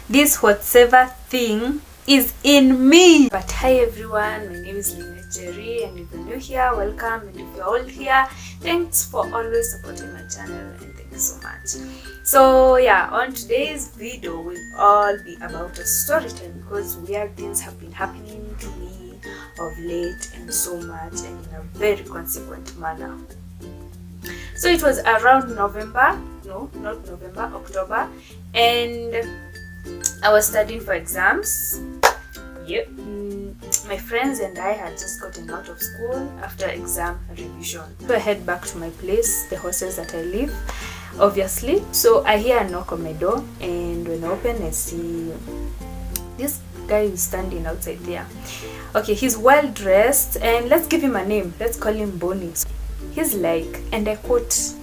this whatsoever thing is in me. But hi everyone, my name is Njeri, and if you're new here, welcome, and if you're old here, thanks for always supporting my channel, and thank you so much. So yeah, on today's video will all be about a story time, because weird things have been happening to me of late, and so much, and in a very consequent manner. So it was around October, and I was studying for exams. Yep. My friends and I had just gotten out of school after exam revision. So I head back to my place, the hostels that I live, obviously. So I hear a knock on my door, and when I open, I see this guy who's standing outside there. Okay, he's well dressed, and let's give him a name. Let's call him Bonnie. He's like, and I quote,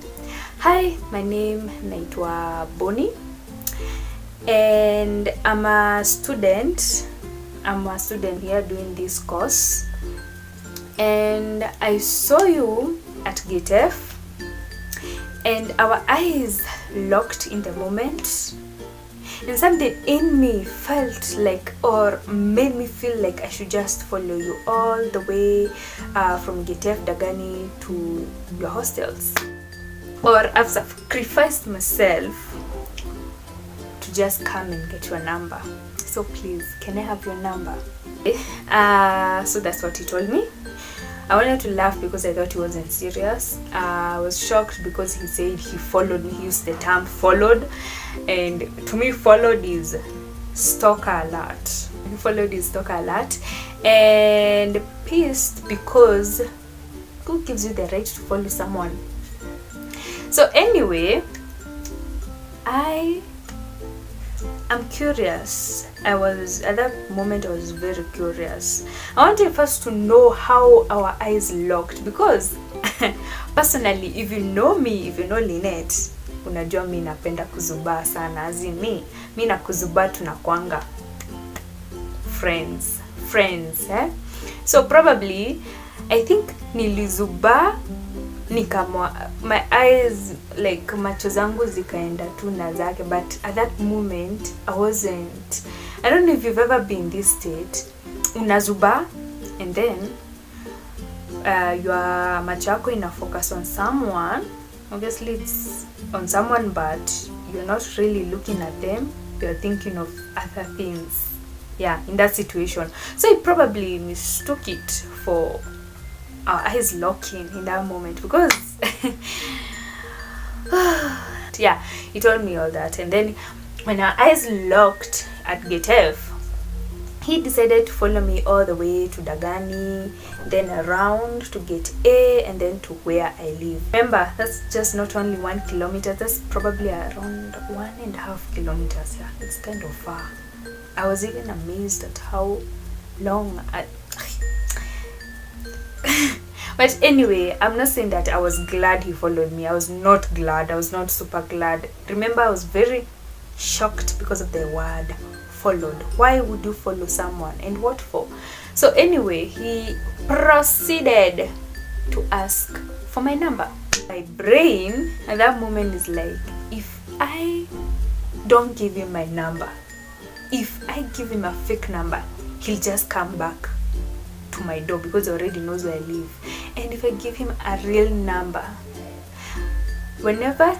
"Hi, my name naitwa Bonnie, and I'm a student here doing this course, and I saw you at Gate F, and our eyes locked in the moment, and something in me felt like, or made me feel like I should just follow you all the way from Gate F Dagani to your hostels, or I've sacrificed myself to just come and get your number. So please, can I have your number?" So that's what he told me. I wanted to laugh because I thought he wasn't serious. I was shocked because he said he followed me. He used the term followed, and to me followed is stalker alert. He followed his stalker alert, and pissed because who gives you the right to follow someone? So anyway, I'm curious. At that moment I was very curious. I wanted first to know how our eyes locked, because personally, if you know me, if you know Lynette, unajua mi napenda kuzubaa sana. As in mi na kuzubaa tunakwanga friends eh? So probably I think nilizubaa, my eyes, like macho zangu zikaenda tu na zake, but at that moment I don't know if you've ever been in this state. Unazuba, and then your macho yako ina focus on someone. Obviously it's on someone, but you're not really looking at them, you're thinking of other things. Yeah, in that situation. So I probably mistook it for our eyes locking in that moment, because yeah, he told me all that. And then when our eyes locked at Gate F, he decided to follow me all the way to Dagani, then around to Gate A, and then to where I live. Remember, that's just not only 1 kilometer, that's probably around 1.5 kilometers. Yeah, it's kind of far. I was even amazed at how long but anyway, I'm not saying that I was glad he followed me. I was not glad. I was not super glad. Remember, I was very shocked because of the word followed. Why would you follow someone, and what for? So anyway, he proceeded to ask for my number. My brain at that moment is like, if I don't give him my number, if I give him a fake number, he'll just come back to my door because he already knows where I live. And if I give him a real number, whenever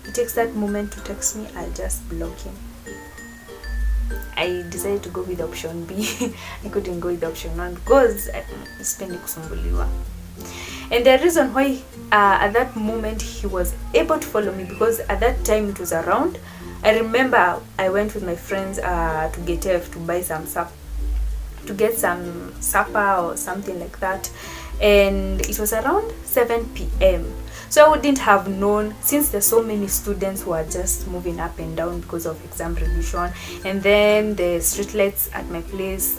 he takes that moment to text me, I'll just block him. I decided to go with option B. I couldn't go with option 1 because I spend kusumbuliwa. And the reason why at that moment he was able to follow me, because at that time it was around, I remember I went with my friends to Gate F to buy some supper, to get some supper or something like that, and it was around 7 p.m. So I wouldn't have known, since there's so many students who are just moving up and down because of exam revision, and then the street lights at my place,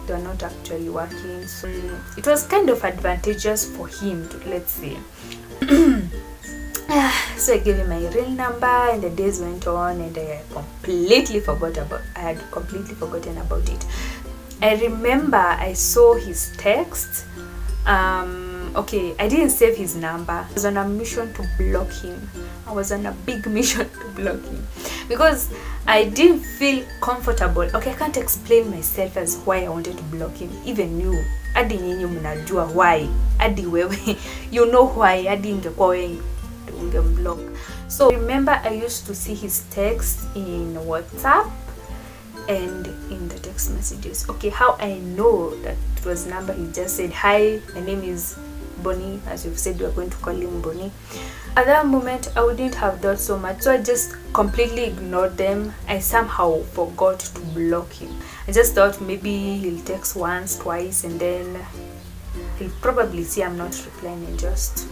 they are not actually working, so it was kind of advantageous for him to, let's say. So I gave him my real number, and the days went on, and I had completely forgotten about it. I remember I saw his text. Okay, I didn't save his number. I was on a mission to block him. I was on a big mission to block him. because I didn't feel comfortable. Okay, I can't explain myself as why I wanted to block him. Even you, adi nyinyi mnajua why, adi wewe you know why, adi ingekuwa wewe ungeblock. So remember, I used to see his text in WhatsApp and in the text messages. Okay, how I know that it was number, he just said, hi, my name is Bonnie, as you've said, we're going to call him Bonnie. At that moment, I wouldn't have thought so much, so I just completely ignored them. I somehow forgot to block him. I just thought maybe he'll text once, twice, and then he'll probably see I'm not replying and just,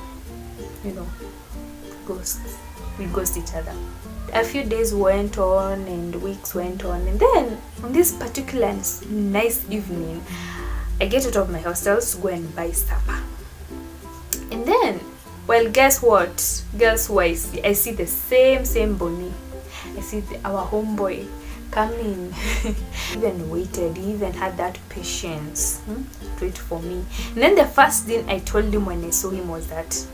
ghost. We ghost each other. A few days went on and weeks went on, and then on this particular nice evening, I get out of my hostel to go and buy supper. And then, well, guess what? Girls, who I see the same Bonnie. I see our homeboy coming. Even waited, he even had that patience to wait for me. And then the first thing I told him when I saw him was that,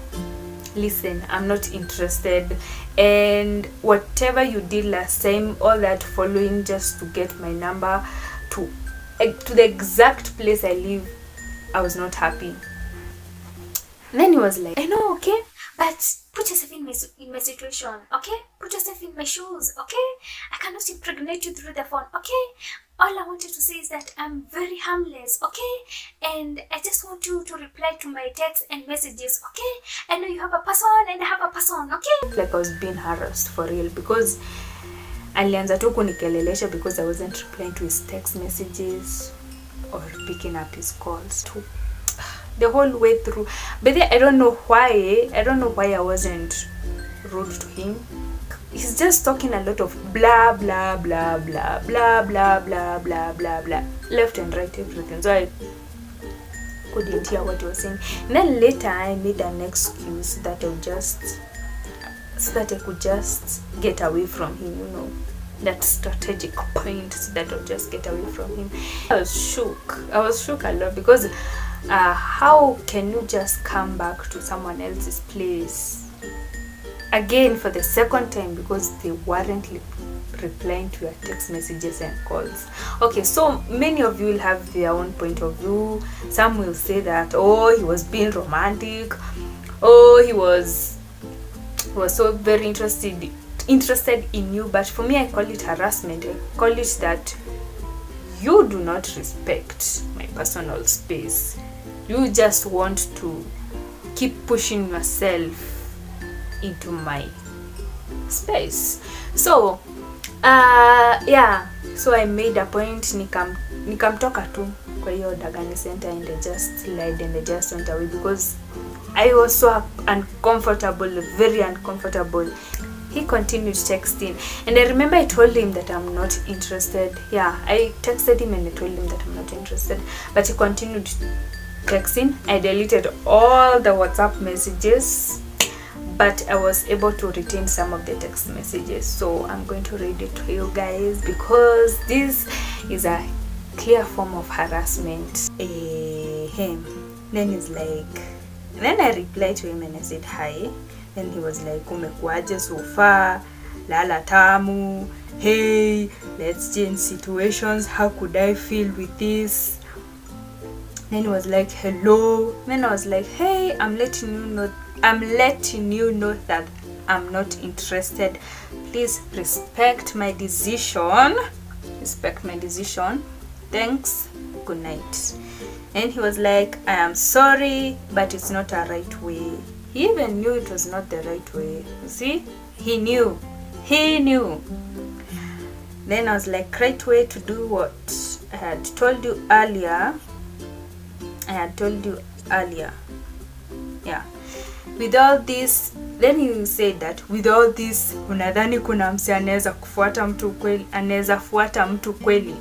listen, I'm not interested, and whatever you did last time, all that following just to get my number to the exact place I live, I was not happy. And then he was like, I know, okay, but put yourself in my situation, okay? Put yourself in my shoes, okay? I cannot impregnate you through the phone, okay? All I wanted to say is that I'm very harmless, okay? And I just want you to reply to my texts and messages, okay? I know you have a person and I have a person, okay? Like I was being harassed for real, because alianza tu kunikelelesha because I wasn't replying to his text messages or picking up his calls too. The whole way through. But then I don't know why I wasn't rude to him. He's just talking a lot of blah blah blah blah blah blah blah blah blah blah, left and right, everything. So I couldn't hear what he was saying. And then later I made an excuse that so that I could just get away from him, that strategic point, so that I'll just get away from him. I was shook a lot, because how can you just come back to someone else's place again for the second time because they weren't replying to your text messages and calls? Okay, so many of you will have their own point of view. Some will say that, oh, he was being romantic, oh, he was so very interested in you. But for me, I call it harassment. I call it that you do not respect my personal space. You just want to keep pushing yourself into my space. So so I made a point, nikamtoka tu kwa hiyo Dagani Center, and I just lied and I just went away because I was so uncomfortable, very uncomfortable. He continued texting, and I remember I told him that I'm not interested. Yeah, I texted him and I told him that I'm not interested, but he continued texting. I deleted all the WhatsApp messages, but I was able to retain some of the text messages. So I'm going to read it to you guys because this is a clear form of harassment. Then he's like, then I replied to him and I said hi. Then he was like, umekuaje so far? Lala tamu. Hey, let's change situations. How could I feel with this? Then he was like, hello. Then I was like, hey, I'm letting you know that I'm not interested. Please respect my decision. Thanks. Good night. And he was like, I am sorry, but it's not a right way. He even knew it was not the right way. You see? He knew. Then I was like, right way to do what? I had told you earlier. Yeah. With all this, then he said that with all this, unadhani kuna msi anaweza kufuata mtu kweli, anaweza fuata mtu kweli.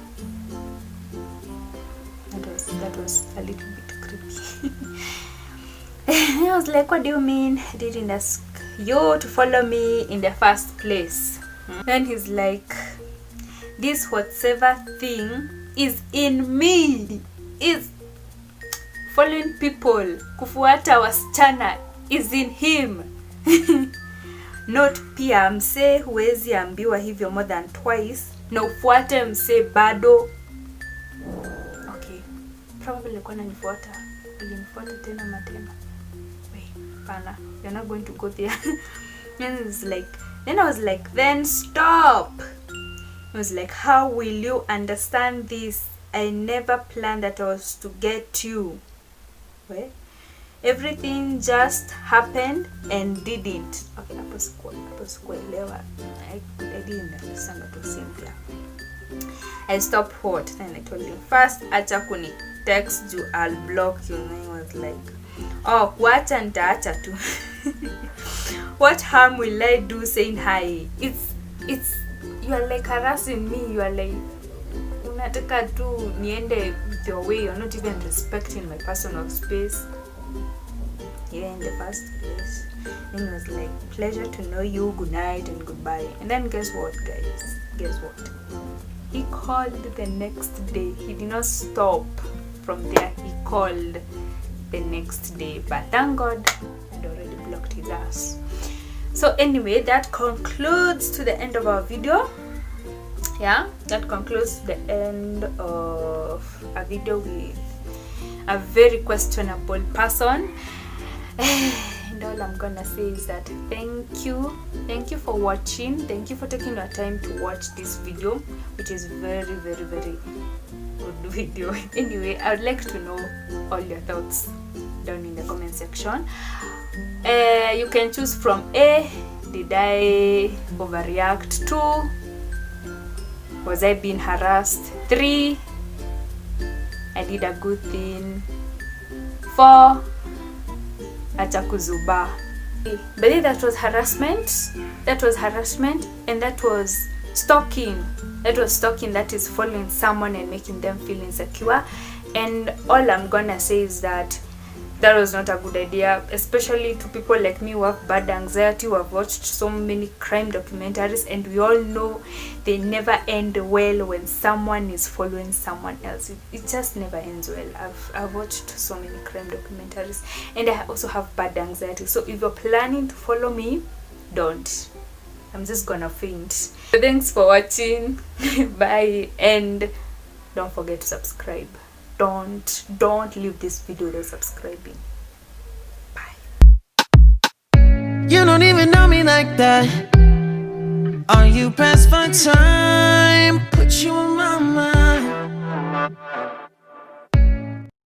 That was a little bit creepy. I was like, what do you mean? I didn't ask you to follow me in the first place. Then he's like, this whatever thing is in me, is following people, kufuata wasichana, is in him. not pia mse huwezi ambiwa hivyo more than twice na ufuate mse bado. Okay, probably nilikuwa nanifuata, ulinifuata tena matena. Wait, pana, you're not going to go there. Then I was like, then stop. I was like, how will you understand this? I never planned that I was to get you. Wait, everything just happened and didn't. Okay, I didn't understand what was saying there. I stopped what? Then I told him, first acha kuni text you, I'll block you. And I was like, oh, what and acha tu. What harm will I do saying hi? It's you are like harassing me. You are like, unataka tu niende with your way. You're not even respecting my personal space. Yeah, in the first place. Then it was like, pleasure to know you, good night and goodbye. And then guess what, guys? Guess what? He called the next day. He did not stop from there. He called the next day. But thank God I'd already blocked his ass. So anyway, that concludes to the end of our video. Yeah, that concludes the end of a video with a very questionable person. And all I'm gonna say is that thank you for watching. Thank you for taking your time to watch this video, which is very very very good video. Anyway, I would like to know all your thoughts down in the comment section. You can choose from A, did I overreact? 2, was I being harassed? 3, I did a good thing. 4, acha kuzuba. But that was harassment. That was harassment, and that was stalking. That was stalking. That is following someone and making them feel insecure. And all I'm gonna say is that that was not a good idea, especially to people like me who have bad anxiety, who have watched so many crime documentaries, and we all know they never end well when someone is following someone else. It just never ends well. I've watched so many crime documentaries, and I also have bad anxiety. So if you're planning to follow me, don't. I'm just gonna faint. So thanks for watching. Bye, and don't forget to subscribe. Don't leave this video without subscribing. Bye. You don't even know me like that. Are you pressed for time? Put you on my